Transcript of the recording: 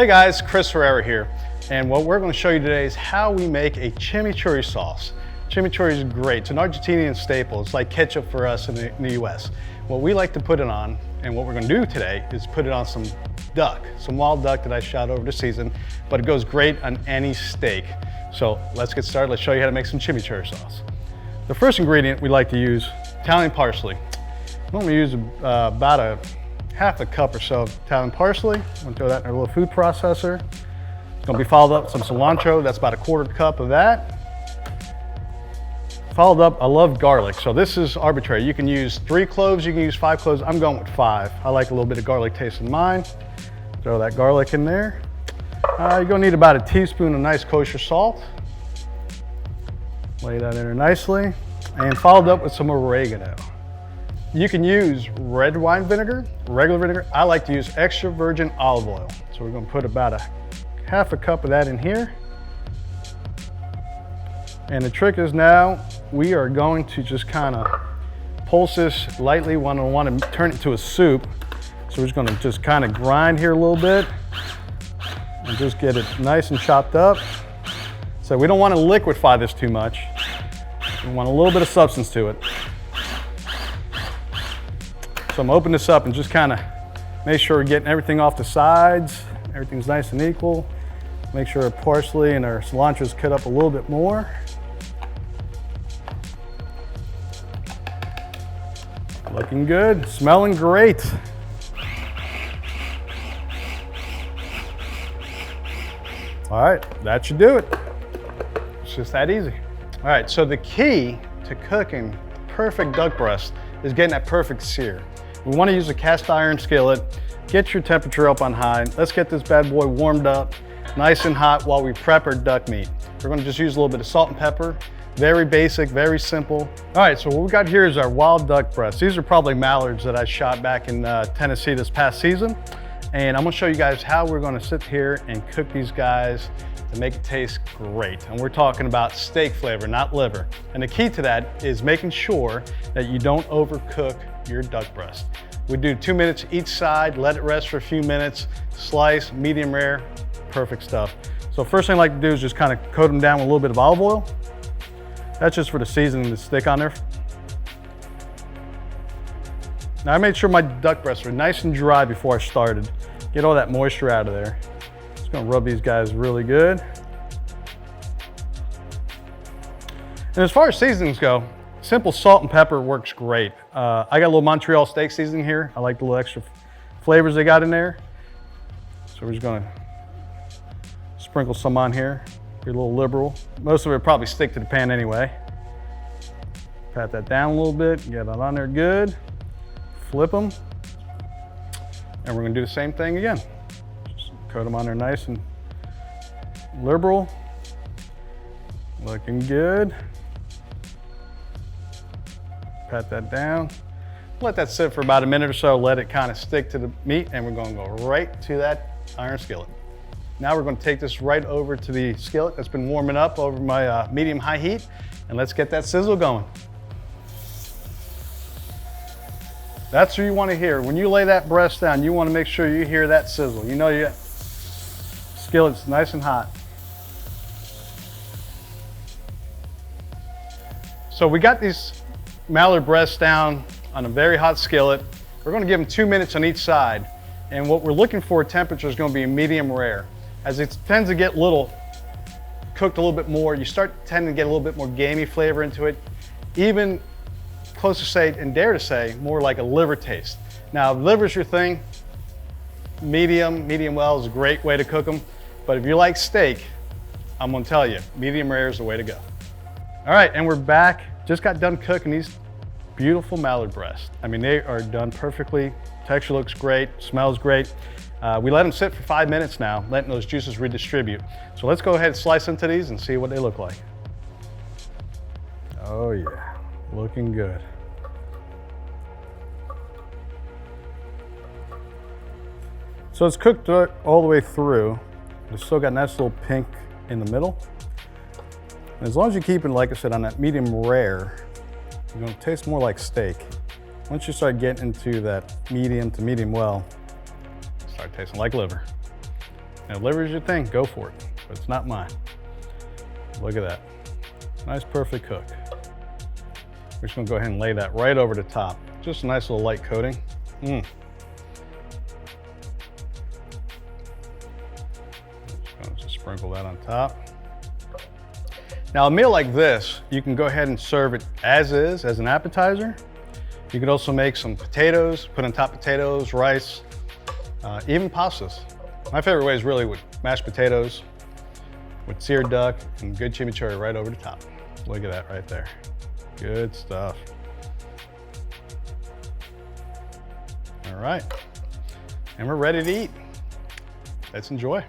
Hey guys, Chris Herrera here, and what we're going to show you today is how we make a chimichurri sauce. Chimichurri is great. It's an Argentinian staple. It's like ketchup for us in the US. What we like to put it on, and what we're going to do today, is put it on some duck, some wild duck that I shot over the season, but it goes great on any steak. So let's get started. Let's show you how to make some chimichurri sauce. The first ingredient we like to use, Italian parsley. I'm going to use about half a cup or so of Italian parsley. I'm going to throw that in our little food processor. It's going to be followed up with some cilantro. That's about a quarter cup of that. Followed up, I love garlic. So this is arbitrary. You can use 3 cloves, you can use 5 cloves. I'm going with 5. I like a little bit of garlic taste in mine. Throw that garlic in there. You're going to need about a teaspoon of nice kosher salt. Lay that in there nicely. And followed up with some oregano. You can use red wine vinegar, regular vinegar. I like to use extra virgin olive oil. So we're going to put about half a cup of that in here. And the trick is now we are going to just kind of pulse this lightly. We don't want to turn it into a soup. So we're just going to just kind of grind here a little bit and just get it nice and chopped up. So we don't want to liquefy this too much. We want a little bit of substance to it. So I'm gonna open this up and just kind of make sure we're getting everything off the sides. Everything's nice and equal. Make sure our parsley and our cilantro is cut up a little bit more. Looking good, smelling great. All right, that should do it. It's just that easy. All right, so the key to cooking perfect duck breast is getting that perfect sear. We want to use a cast iron skillet. Get your temperature up on high. Let's get this bad boy warmed up, nice and hot while we prep our duck meat. We're going to just use a little bit of salt and pepper. Very basic, very simple. All right, so what we got here is our wild duck breast. These are probably mallards that I shot back in Tennessee this past season. And I'm going to show you guys how we're going to sit here and cook these guys to make it taste great. And we're talking about steak flavor, not liver. And the key to that is making sure that you don't overcook your duck breast. We do 2 minutes each side, let it rest for a few minutes, slice, medium rare, perfect stuff. So first thing I like to do is just kind of coat them down with a little bit of olive oil. That's just for the seasoning to stick on there. Now I made sure my duck breasts were nice and dry before I started. Get all that moisture out of there. Just gonna rub these guys really good. And as far as seasonings go, simple salt and pepper works great. I got a little Montreal steak seasoning here. I like the little extra flavors they got in there. So we're just gonna sprinkle some on here. Be a little liberal. Most of it will probably stick to the pan anyway. Pat that down a little bit, get it on there good. Flip them. And we're gonna do the same thing again. Just coat them on there nice and liberal. Looking good. Pat that down. Let that sit for about a minute or so. Let it kind of stick to the meat, and we're gonna go right to that iron skillet. Now we're gonna take this right over to the skillet that's been warming up over my medium-high heat, and let's get that sizzle going. That's what you want to hear. When you lay that breast down, you want to make sure you hear that sizzle. You know your skillet's nice and hot. So we got these mallard breasts down on a very hot skillet. We're going to give them 2 minutes on each side. And what we're looking for temperature is going to be medium rare. As it tends to get cooked a little bit more, you start tending to get a little bit more gamey flavor into it. Even close to say, and dare to say, more like a liver taste. Now, if liver's your thing, medium well is a great way to cook them. But if you like steak, I'm gonna tell you, medium rare is the way to go. All right, and we're back. Just got done cooking these beautiful mallard breasts. I mean, they are done perfectly. Texture looks great, smells great. We let them sit for 5 minutes now, letting those juices redistribute. So let's go ahead and slice into these and see what they look like. Oh yeah, looking good. So it's cooked all the way through. It's still got a nice little pink in the middle. And as long as you keep it, like I said, on that medium rare, you're gonna taste more like steak. Once you start getting into that medium to medium well, start tasting like liver. And if liver's your thing, go for it, but it's not mine. Look at that. Nice, perfect cook. We're just gonna go ahead and lay that right over the top. Just a nice little light coating. Just sprinkle that on top. Now a meal like this, you can go ahead and serve it as is, as an appetizer. You could also make some potatoes, put on top potatoes, rice, even pastas. My favorite way is really with mashed potatoes, with seared duck, and good chimichurri right over the top. Look at that right there. Good stuff. All right, and we're ready to eat. Let's enjoy.